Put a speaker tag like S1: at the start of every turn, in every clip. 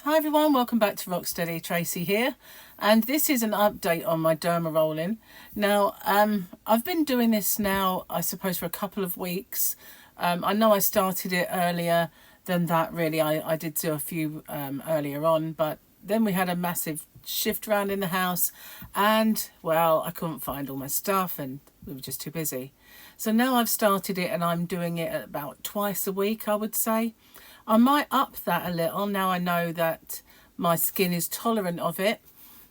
S1: Hi everyone, welcome back to Rocksteady. Tracy here, and this is an update on my derma rolling. Now, I've been doing this now, I suppose, for a couple of weeks. I know I started it earlier than that, really. I did do a few earlier on, but then we had a massive shift around in the house, and, well, I couldn't find all my stuff, and we were just too busy. So now I've started it, and I'm doing it about twice a week, I would say. I might up that a little now I know that my skin is tolerant of it,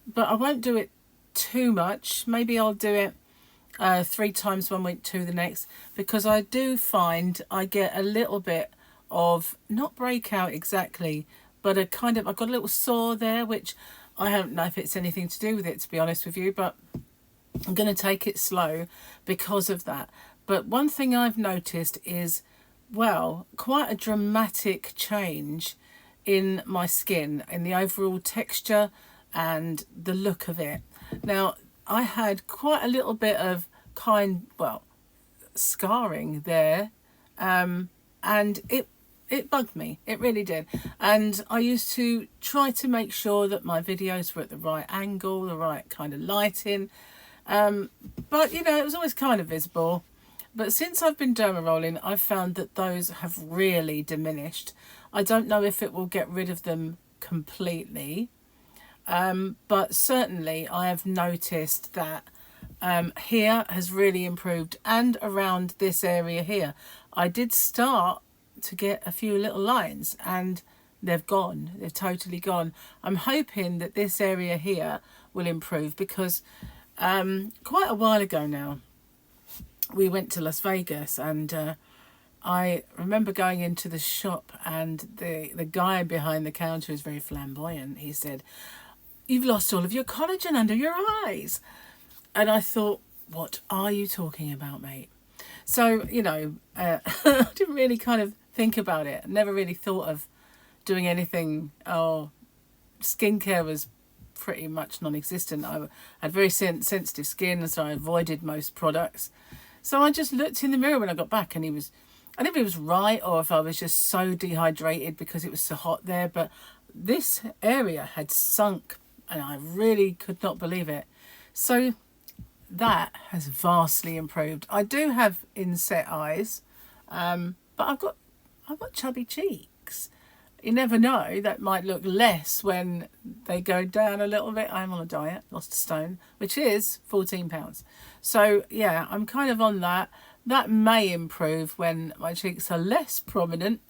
S1: but I won't do it too much. Maybe I'll do it 3 times 1 week, 2 the next, because I do find I get a little bit of, not breakout exactly, but a kind of, I've got a little sore there, which I don't know if it's anything to do with it, to be honest with you, but I'm going to take it slow because of that. But one thing I've noticed is, well, quite a dramatic change in my skin, in the overall texture and the look of it. Now, I had quite a little bit of scarring there, and it bugged me. It really did. And I used to try to make sure that my videos were at the right angle, the right kind of lighting. But, you know, it was always kind of visible. But since I've been derma rolling, I've found that those have really diminished. I don't know if it will get rid of them completely, but certainly I have noticed that here has really improved, and around this area here. I did start to get a few little lines, and they've gone. They've totally gone. I'm hoping that this area here will improve, because quite a while ago now, we went to Las Vegas, and I remember going into the shop, and the guy behind the counter is very flamboyant. He said, "You've lost all of your collagen under your eyes." And I thought, what are you talking about, mate? So, you know, I didn't really kind of think about it. I never really thought of doing anything. Oh, skincare was pretty much non-existent. I had very sensitive skin, so I avoided most products. So I just looked in the mirror when I got back, and I don't know if he was right, or if I was just so dehydrated because it was so hot there, but this area had sunk, and I really could not believe it. So that has vastly improved. I do have inset eyes, but I've got chubby cheeks. You never know, that might look less when they go down a little bit. I'm on a diet, lost a stone, which is 14 pounds. So yeah, I'm kind of on that. That may improve when my cheeks are less prominent,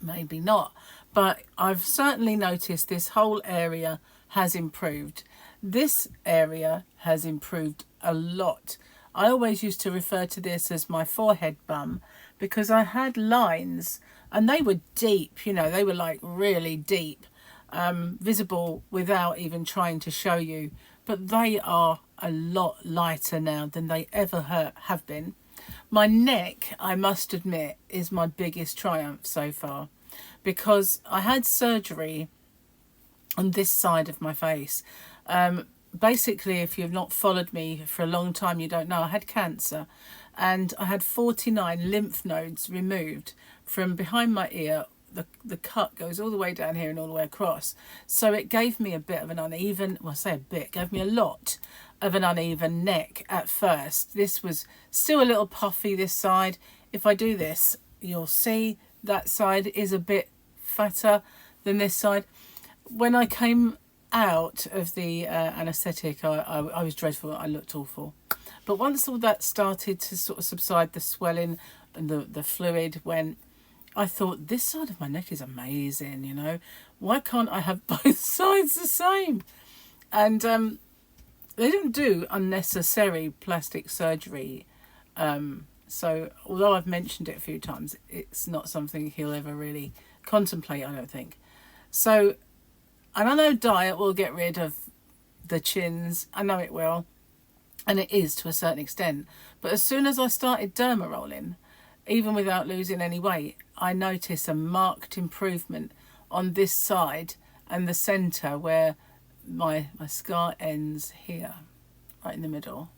S1: maybe not. But I've certainly noticed this whole area has improved. This area has improved a lot. I always used to refer to this as my forehead bum, because I had lines, and they were deep, you know, they were like really deep, visible without even trying to show you. But they are a lot lighter now than they ever have been. My neck, I must admit, is my biggest triumph so far, because I had surgery on this side of my face. Basically, if you've not followed me for a long time, you don't know, I had cancer, and I had 49 lymph nodes removed from behind my ear. The cut goes all the way down here and all the way across. So it gave me a bit of an uneven, well, I say a bit, gave me a lot of an uneven neck at first. This was still a little puffy, this side. If I do this, you'll see that side is a bit fatter than this side. When I came out of the anaesthetic, I was dreadful. I looked awful. But once all that started to sort of subside, the swelling and the fluid went, I thought, this side of my neck is amazing, you know. Why can't I have both sides the same? And they don't do unnecessary plastic surgery. So although I've mentioned it a few times, it's not something he'll ever really contemplate, I don't think. So, and I know diet will get rid of the chins. I know it will. And it is to a certain extent. But as soon as I started derma rolling, even without losing any weight, I noticed a marked improvement on this side and the centre, where my scar ends here, right in the middle.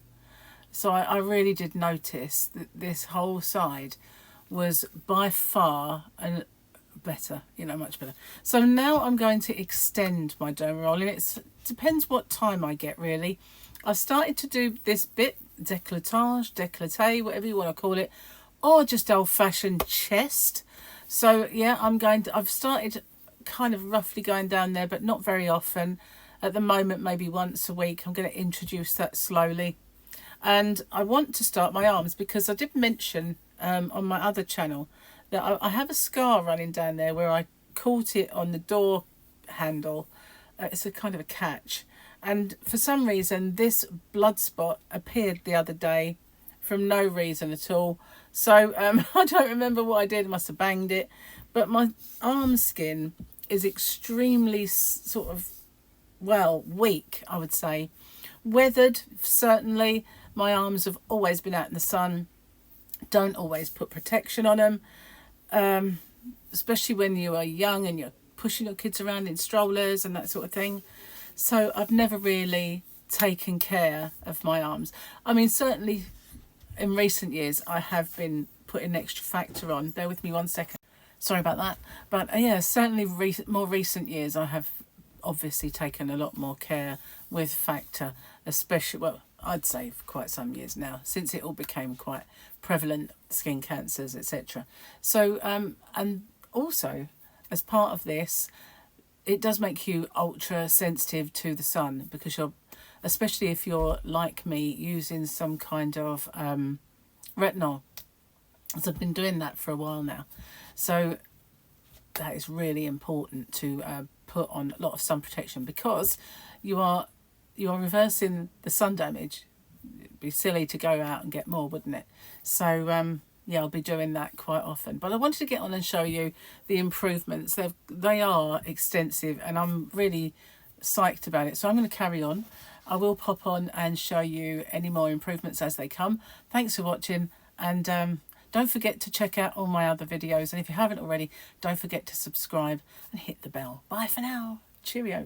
S1: So I really did notice that this whole side was by far better, you know, much better. So now I'm going to extend my derma roll, and it depends what time I get, really. I've started to do this bit, décolleté, whatever you want to call it, or just old-fashioned chest. So yeah, I've started kind of roughly going down there, but not very often. At the moment, maybe once a week. I'm going to introduce that slowly. And I want to start my arms, because I did mention on my other channel that I have a scar running down there where I caught it on the door handle. It's a kind of a catch. And for some reason, this blood spot appeared the other day from no reason at all. So I don't remember what I did. I must have banged it. But my arm skin is extremely sort of, well, weak, I would say. Weathered, certainly. My arms have always been out in the sun. Don't always put protection on them, especially when you are young and you're pushing your kids around in strollers and that sort of thing. So I've never really taken care of my arms. I mean, certainly in recent years, I have been putting extra factor on. Bear with me 1 second. Sorry about that. But yeah, certainly more recent years, I have obviously taken a lot more care with factor, especially, well, I'd say for quite some years now, since it all became quite prevalent, skin cancers, etc. So, and also, as part of this, it does make you ultra sensitive to the sun, because you're, especially if you're like me, using some kind of retinol. So I've been doing that for a while now. So that is really important to put on a lot of sun protection, because you are reversing the sun damage. It'd be silly to go out and get more, wouldn't it? So yeah, I'll be doing that quite often. But I wanted to get on and show you the improvements. They are extensive, and I'm really psyched about it. So I'm going to carry on. I will pop on and show you any more improvements as they come. Thanks for watching, and don't forget to check out all my other videos. And if you haven't already, don't forget to subscribe and hit the bell. Bye for now. Cheerio.